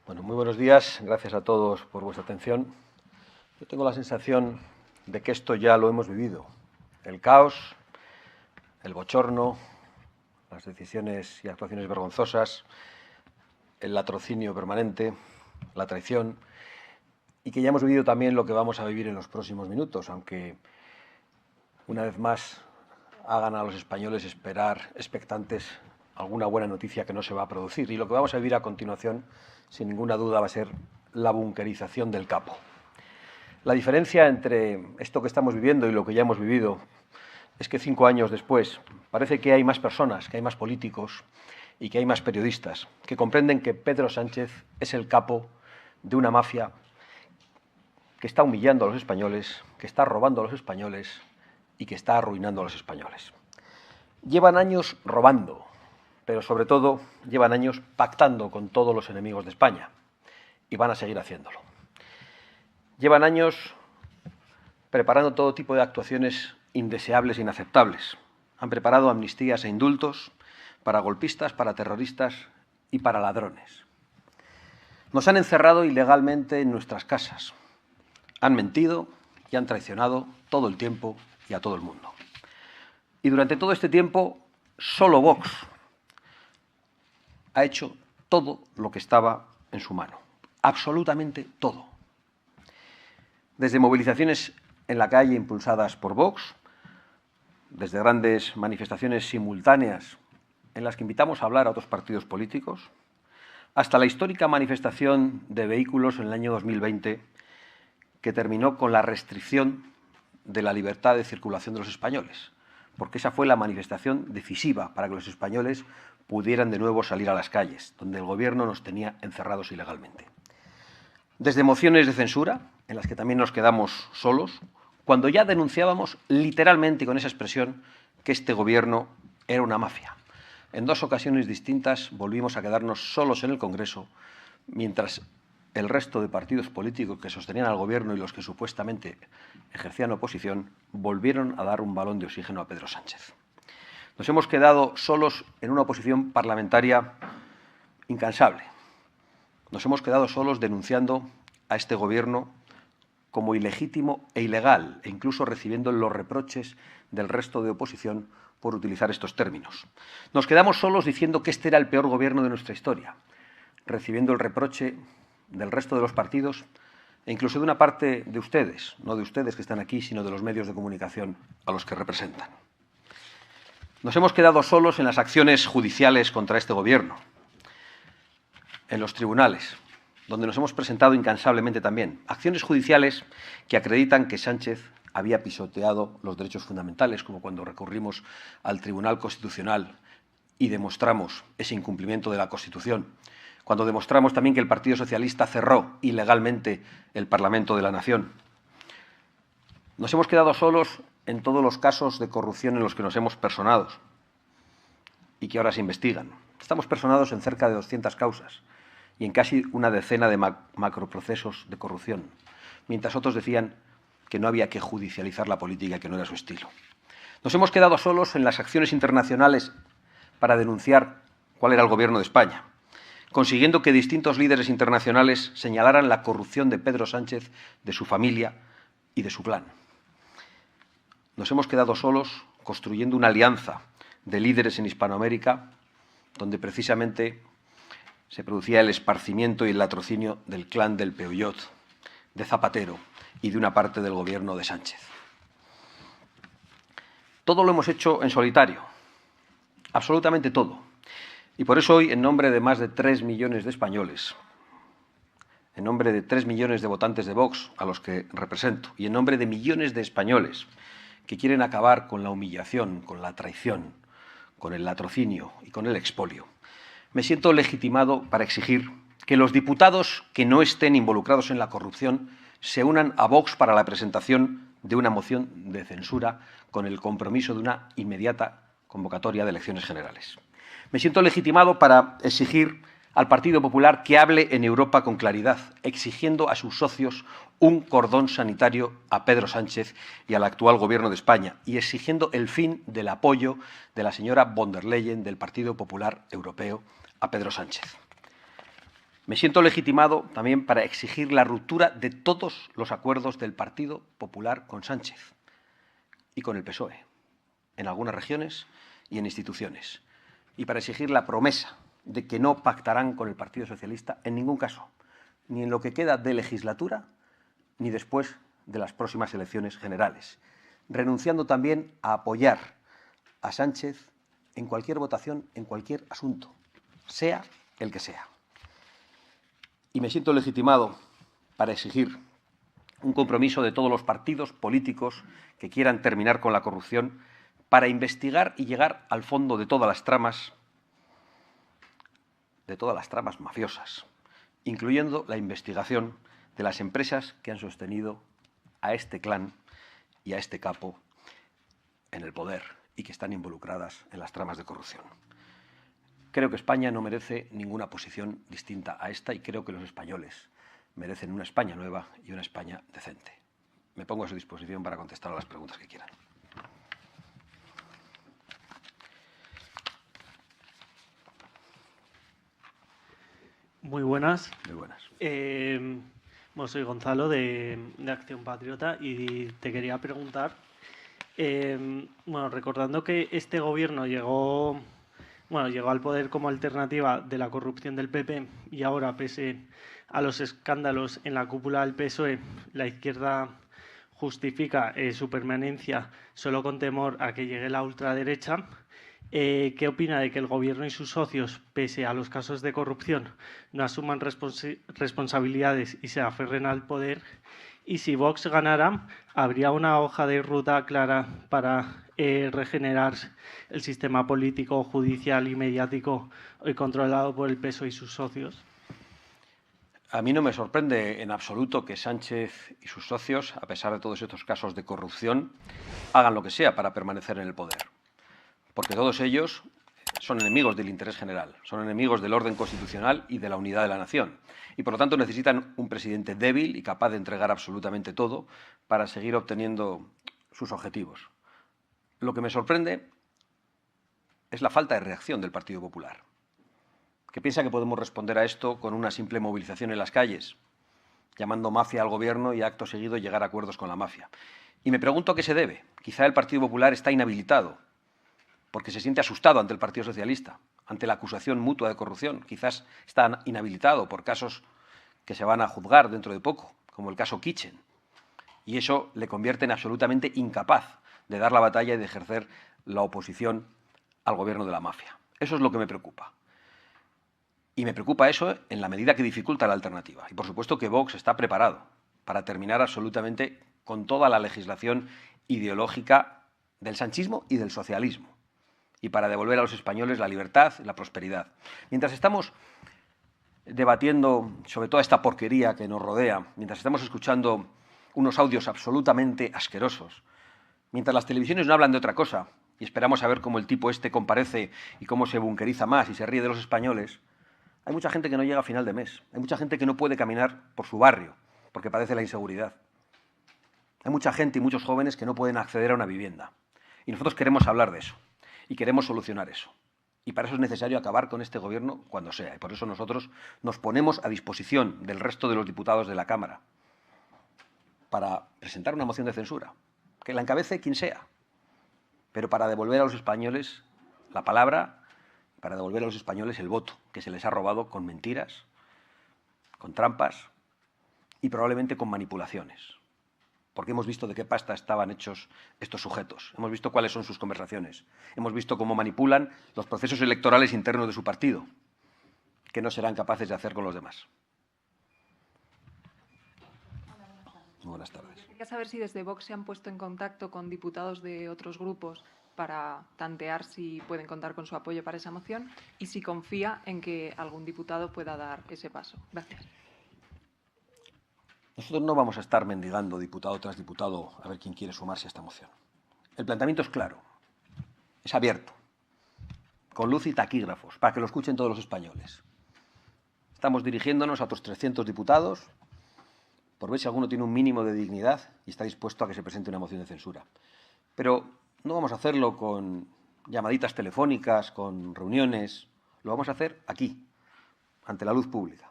Bueno, muy buenos días. Gracias a todos por vuestra atención. Yo tengo la sensación de que esto ya lo hemos vivido. El caos, el bochorno, las decisiones y actuaciones vergonzosas, el latrocinio permanente, la traición, y que ya hemos vivido también lo que vamos a vivir en los próximos minutos, aunque una vez más hagan a los españoles esperar expectantes alguna buena noticia que no se va a producir. Y lo que vamos a vivir a continuación, sin ninguna duda, va a ser la bunkerización del capo. La diferencia entre esto que estamos viviendo y lo que ya hemos vivido es que 5 años después parece que hay más personas, que hay más políticos y que hay más periodistas que comprenden que Pedro Sánchez es el capo de una mafia que está humillando a los españoles, que está robando a los españoles y que está arruinando a los españoles. Llevan años robando, pero sobre todo llevan años pactando con todos los enemigos de España y van a seguir haciéndolo. Llevan años preparando todo tipo de actuaciones indeseables e inaceptables. Han preparado amnistías e indultos para golpistas, para terroristas y para ladrones. Nos han encerrado ilegalmente en nuestras casas. Han mentido y han traicionado todo el tiempo y a todo el mundo. Y durante todo este tiempo, solo Vox ha hecho todo lo que estaba en su mano. Absolutamente todo. Desde movilizaciones en la calle impulsadas por Vox, desde grandes manifestaciones simultáneas en las que invitamos a hablar a otros partidos políticos, hasta la histórica manifestación de vehículos en el año 2020 que terminó con la restricción de la libertad de circulación de los españoles, porque esa fue la manifestación decisiva para que los españoles pudieran de nuevo salir a las calles, donde el gobierno nos tenía encerrados ilegalmente. Desde mociones de censura, en las que también nos quedamos solos, cuando ya denunciábamos literalmente y con esa expresión que este gobierno era una mafia. En 2 ocasiones distintas volvimos a quedarnos solos en el Congreso, mientras el resto de partidos políticos que sostenían al gobierno y los que supuestamente ejercían oposición volvieron a dar un balón de oxígeno a Pedro Sánchez. Nos hemos quedado solos en una oposición parlamentaria incansable. Nos hemos quedado solos denunciando a este gobierno como ilegítimo e ilegal, e incluso recibiendo los reproches del resto de oposición por utilizar estos términos. Nos quedamos solos diciendo que este era el peor gobierno de nuestra historia, recibiendo el reproche del resto de los partidos e incluso de una parte de ustedes, no de ustedes que están aquí, sino de los medios de comunicación a los que representan. Nos hemos quedado solos en las acciones judiciales contra este gobierno, en los tribunales, donde nos hemos presentado incansablemente también. Acciones judiciales que acreditan que Sánchez había pisoteado los derechos fundamentales, como cuando recurrimos al Tribunal Constitucional y demostramos ese incumplimiento de la Constitución, cuando demostramos también que el Partido Socialista cerró ilegalmente el Parlamento de la Nación. Nos hemos quedado solos en todos los casos de corrupción en los que nos hemos personado y que ahora se investigan. Estamos personados en cerca de 200 causas y en casi una decena de macroprocesos de corrupción, mientras otros decían que no había que judicializar la política, que no era su estilo. Nos hemos quedado solos en las acciones internacionales para denunciar cuál era el gobierno de España, consiguiendo que distintos líderes internacionales señalaran la corrupción de Pedro Sánchez, de su familia y de su clan. Nos hemos quedado solos construyendo una alianza de líderes en Hispanoamérica, donde precisamente se producía el esparcimiento y el latrocinio del clan del Peuyot, de Zapatero y de una parte del gobierno de Sánchez. Todo lo hemos hecho en solitario, absolutamente todo. Y por eso hoy, en nombre de más de 3 millones de españoles, en nombre de 3 millones de votantes de Vox, a los que represento, y en nombre de millones de españoles que quieren acabar con la humillación, con la traición, con el latrocinio y con el expolio, me siento legitimado para exigir que los diputados que no estén involucrados en la corrupción se unan a Vox para la presentación de una moción de censura con el compromiso de una inmediata convocatoria de elecciones generales. Me siento legitimado para exigir al Partido Popular que hable en Europa con claridad, exigiendo a sus socios un cordón sanitario a Pedro Sánchez y al actual Gobierno de España y exigiendo el fin del apoyo de la señora von der Leyen del Partido Popular Europeo a Pedro Sánchez. Me siento legitimado también para exigir la ruptura de todos los acuerdos del Partido Popular con Sánchez y con el PSOE, en algunas regiones y en instituciones, y para exigir la promesa de que no pactarán con el Partido Socialista en ningún caso, ni en lo que queda de legislatura, ni después de las próximas elecciones generales, renunciando también a apoyar a Sánchez en cualquier votación, en cualquier asunto, sea el que sea. Y me siento legitimado para exigir un compromiso de todos los partidos políticos que quieran terminar con la corrupción para investigar y llegar al fondo de todas las tramas mafiosas, incluyendo la investigación de las empresas que han sostenido a este clan y a este capo en el poder y que están involucradas en las tramas de corrupción. Creo que España no merece ninguna posición distinta a esta y creo que los españoles merecen una España nueva y una España decente. Me pongo a su disposición para contestar a las preguntas que quieran. Muy buenas. Muy buenas. Bueno, soy Gonzalo de Acción Patriota y te quería preguntar, bueno, recordando que este gobierno llegó al poder como alternativa de la corrupción del PP y ahora, pese a los escándalos en la cúpula del PSOE, la izquierda justifica su permanencia solo con temor a que llegue la ultraderecha. ¿Qué opina de que el Gobierno y sus socios, pese a los casos de corrupción, no asuman responsabilidades y se aferren al poder? Y si Vox ganara, ¿habría una hoja de ruta clara para regenerar el sistema político, judicial y mediático controlado por el PSOE y sus socios? A mí no me sorprende en absoluto que Sánchez y sus socios, a pesar de todos estos casos de corrupción, hagan lo que sea para permanecer en el poder. Porque todos ellos son enemigos del interés general, son enemigos del orden constitucional y de la unidad de la nación. Y por lo tanto necesitan un presidente débil y capaz de entregar absolutamente todo para seguir obteniendo sus objetivos. Lo que me sorprende es la falta de reacción del Partido Popular, que piensa que podemos responder a esto con una simple movilización en las calles, llamando mafia al gobierno y acto seguido llegar a acuerdos con la mafia. Y me pregunto a qué se debe. Quizá el Partido Popular está inhabilitado porque se siente asustado ante el Partido Socialista, ante la acusación mutua de corrupción. Quizás está inhabilitado por casos que se van a juzgar dentro de poco, como el caso Kitchen. Y eso le convierte en absolutamente incapaz de dar la batalla y de ejercer la oposición al gobierno de la mafia. Eso es lo que me preocupa. Y me preocupa eso en la medida que dificulta la alternativa. Y por supuesto que Vox está preparado para terminar absolutamente con toda la legislación ideológica del sanchismo y del socialismo, y para devolver a los españoles la libertad y la prosperidad. Mientras estamos debatiendo sobre toda esta porquería que nos rodea, mientras estamos escuchando unos audios absolutamente asquerosos, mientras las televisiones no hablan de otra cosa y esperamos a ver cómo el tipo este comparece y cómo se bunkeriza más y se ríe de los españoles, hay mucha gente que no llega a final de mes, hay mucha gente que no puede caminar por su barrio porque padece la inseguridad. Hay mucha gente y muchos jóvenes que no pueden acceder a una vivienda. Y nosotros queremos hablar de eso. Y queremos solucionar eso. Y para eso es necesario acabar con este gobierno cuando sea. Y por eso nosotros nos ponemos a disposición del resto de los diputados de la Cámara para presentar una moción de censura, que la encabece quien sea, pero para devolver a los españoles la palabra, para devolver a los españoles el voto que se les ha robado con mentiras, con trampas y probablemente con manipulaciones. Porque hemos visto de qué pasta estaban hechos estos sujetos. Hemos visto cuáles son sus conversaciones. Hemos visto cómo manipulan los procesos electorales internos de su partido, que no serán capaces de hacer con los demás. Muy buenas tardes. Quería saber si desde Vox se han puesto en contacto con diputados de otros grupos para tantear si pueden contar con su apoyo para esa moción y si confía en que algún diputado pueda dar ese paso. Gracias. Nosotros no vamos a estar mendigando diputado tras diputado a ver quién quiere sumarse a esta moción. El planteamiento es claro, es abierto, con luz y taquígrafos, para que lo escuchen todos los españoles. Estamos dirigiéndonos a otros 300 diputados por ver si alguno tiene un mínimo de dignidad y está dispuesto a que se presente una moción de censura. Pero no vamos a hacerlo con llamaditas telefónicas, con reuniones, lo vamos a hacer aquí, ante la luz pública.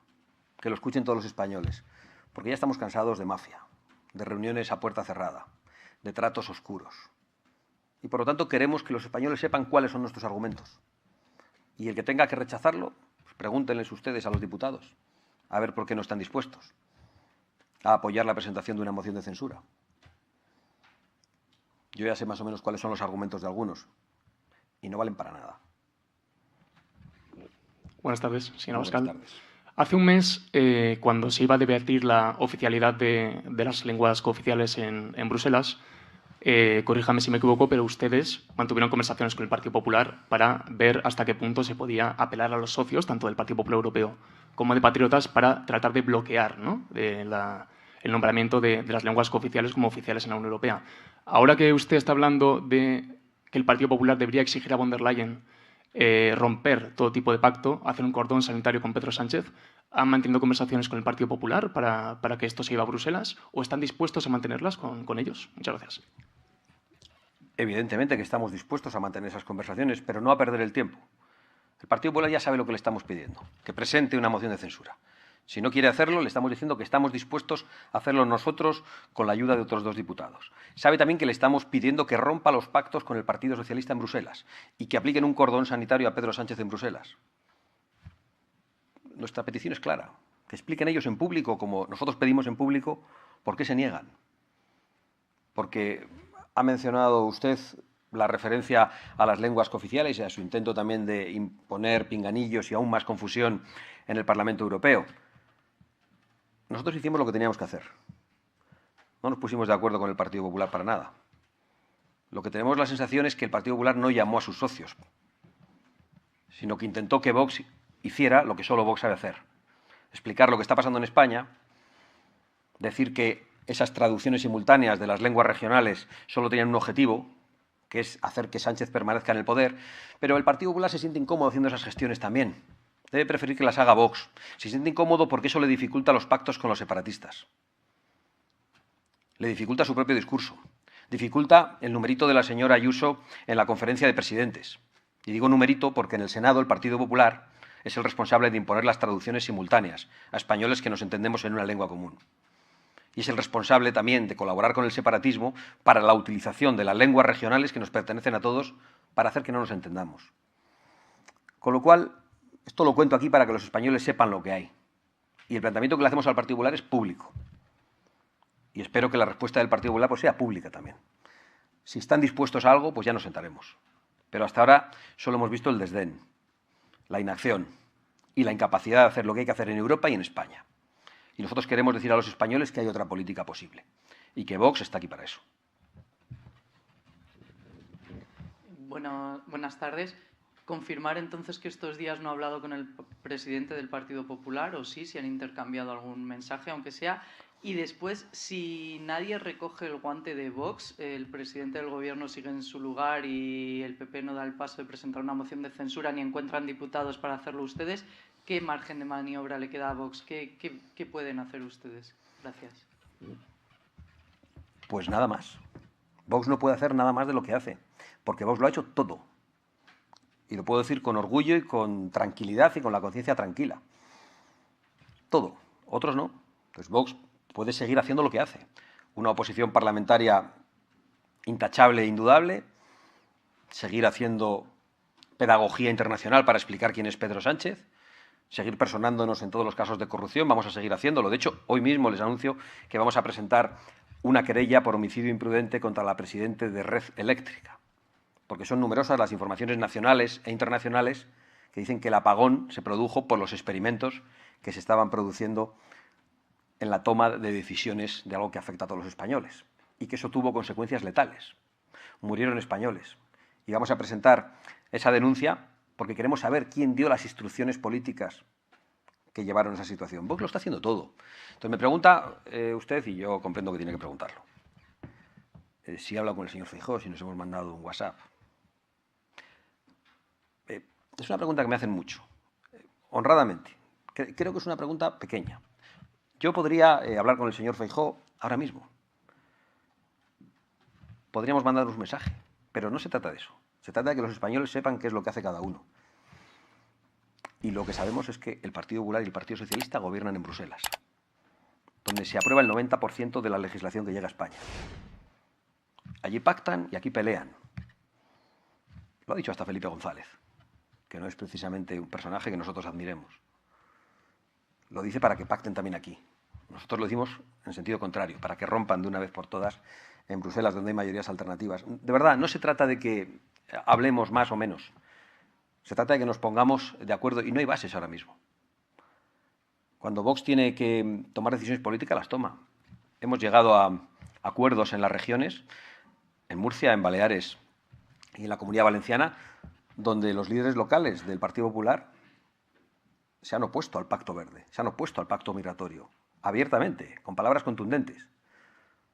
que lo escuchen todos los españoles, porque ya estamos cansados de mafia, de reuniones a puerta cerrada, de tratos oscuros. Y por lo tanto queremos que los españoles sepan cuáles son nuestros argumentos. Y el que tenga que rechazarlo, pues pregúntenles ustedes a los diputados, a ver por qué no están dispuestos a apoyar la presentación de una moción de censura. Yo ya sé más o menos cuáles son los argumentos de algunos, y no valen para nada. Buenas tardes, señor Abascal. Buenas tardes. Hace un mes, cuando se iba a debatir la oficialidad de las lenguas cooficiales en Bruselas, corríjame si me equivoco, pero ustedes mantuvieron conversaciones con el Partido Popular para ver hasta qué punto se podía apelar a los socios, tanto del Partido Popular Europeo como de Patriotas, para tratar de bloquear, ¿no?, el nombramiento de las lenguas cooficiales como oficiales en la Unión Europea. Ahora que usted está hablando de que el Partido Popular debería exigir a von der Leyen romper todo tipo de pacto, hacer un cordón sanitario con Pedro Sánchez, ¿han mantenido conversaciones con el Partido Popular para que esto se lleve a Bruselas o están dispuestos a mantenerlas con ellos? Muchas gracias. Evidentemente que estamos dispuestos a mantener esas conversaciones, pero no a perder el tiempo. El Partido Popular ya sabe lo que le estamos pidiendo, que presente una moción de censura. Si no quiere hacerlo, le estamos diciendo que estamos dispuestos a hacerlo nosotros con la ayuda de otros 2 diputados. Sabe también que le estamos pidiendo que rompa los pactos con el Partido Socialista en Bruselas y que apliquen un cordón sanitario a Pedro Sánchez en Bruselas. Nuestra petición es clara, que expliquen ellos en público, como nosotros pedimos en público, por qué se niegan. Porque ha mencionado usted la referencia a las lenguas cooficiales y a su intento también de imponer pinganillos y aún más confusión en el Parlamento Europeo. Nosotros hicimos lo que teníamos que hacer. No nos pusimos de acuerdo con el Partido Popular para nada. Lo que tenemos la sensación es que el Partido Popular no llamó a sus socios, sino que intentó que Vox hiciera lo que solo Vox sabe hacer. Explicar lo que está pasando en España, decir que esas traducciones simultáneas de las lenguas regionales solo tenían un objetivo, que es hacer que Sánchez permanezca en el poder, pero el Partido Popular se siente incómodo haciendo esas gestiones también. Debe preferir que las haga Vox. Se siente incómodo porque eso le dificulta los pactos con los separatistas. Le dificulta su propio discurso. Dificulta el numerito de la señora Ayuso en la conferencia de presidentes. Y digo numerito porque en el Senado el Partido Popular es el responsable de imponer las traducciones simultáneas a españoles que nos entendemos en una lengua común. Y es el responsable también de colaborar con el separatismo para la utilización de las lenguas regionales que nos pertenecen a todos para hacer que no nos entendamos. Con lo cual, esto lo cuento aquí para que los españoles sepan lo que hay. Y el planteamiento que le hacemos al Partido Popular es público. Y espero que la respuesta del Partido Popular pues sea pública también. Si están dispuestos a algo, pues ya nos sentaremos. Pero hasta ahora solo hemos visto el desdén, la inacción y la incapacidad de hacer lo que hay que hacer en Europa y en España. Y nosotros queremos decir a los españoles que hay otra política posible y que Vox está aquí para eso. Buenas tardes. ¿Confirmar entonces que estos días no ha hablado con el presidente del Partido Popular o sí, si han intercambiado algún mensaje, aunque sea? Y después, si nadie recoge el guante de Vox, el presidente del Gobierno sigue en su lugar y el PP no da el paso de presentar una moción de censura ni encuentran diputados para hacerlo ustedes, ¿qué margen de maniobra le queda a Vox? ¿Qué pueden hacer ustedes? Gracias. Pues nada más. Vox no puede hacer nada más de lo que hace, porque Vox lo ha hecho todo. Y lo puedo decir con orgullo y con tranquilidad y con la conciencia tranquila. Todo. Otros no. Pues Vox puede seguir haciendo lo que hace. Una oposición parlamentaria intachable e indudable, seguir haciendo pedagogía internacional para explicar quién es Pedro Sánchez, seguir personándonos en todos los casos de corrupción, vamos a seguir haciéndolo. De hecho, hoy mismo les anuncio que vamos a presentar una querella por homicidio imprudente contra la presidenta de Red Eléctrica, porque son numerosas las informaciones nacionales e internacionales que dicen que el apagón se produjo por los experimentos que se estaban produciendo en la toma de decisiones de algo que afecta a todos los españoles y que eso tuvo consecuencias letales. Murieron españoles. Y vamos a presentar esa denuncia porque queremos saber quién dio las instrucciones políticas que llevaron a esa situación. Vox lo está haciendo todo. Entonces me pregunta usted, y yo comprendo que tiene que preguntarlo, si habla con el señor Feijóo, si nos hemos mandado un WhatsApp. Es una pregunta que me hacen mucho, honradamente. Creo que es una pregunta pequeña. Yo podría hablar con el señor Feijóo ahora mismo. Podríamos mandar un mensaje, pero no se trata de eso. Se trata de que los españoles sepan qué es lo que hace cada uno. Y lo que sabemos es que el Partido Popular y el Partido Socialista gobiernan en Bruselas, donde se aprueba el 90% de la legislación que llega a España. Allí pactan y aquí pelean. Lo ha dicho hasta Felipe González, que no es precisamente un personaje que nosotros admiremos. Lo dice para que pacten también aquí. Nosotros lo decimos en sentido contrario, para que rompan de una vez por todas en Bruselas, donde hay mayorías alternativas. De verdad, no se trata de que hablemos más o menos. Se trata de que nos pongamos de acuerdo, y no hay bases ahora mismo. Cuando Vox tiene que tomar decisiones políticas, las toma. Hemos llegado a acuerdos en las regiones, en Murcia, en Baleares y en la Comunidad Valenciana, donde los líderes locales del Partido Popular se han opuesto al Pacto Verde, se han opuesto al Pacto Migratorio, abiertamente, con palabras contundentes.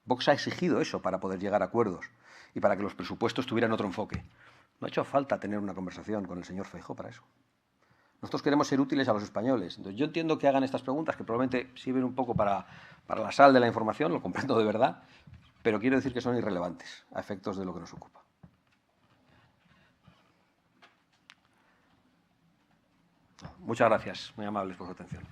Vox ha exigido eso para poder llegar a acuerdos y para que los presupuestos tuvieran otro enfoque. No ha hecho falta tener una conversación con el señor Feijóo para eso. Nosotros queremos ser útiles a los españoles. Entonces, yo entiendo que hagan estas preguntas, que probablemente sirven un poco para la sal de la información, lo comprendo de verdad, pero quiero decir que son irrelevantes a efectos de lo que nos ocupa. Muchas gracias, muy amables por su atención.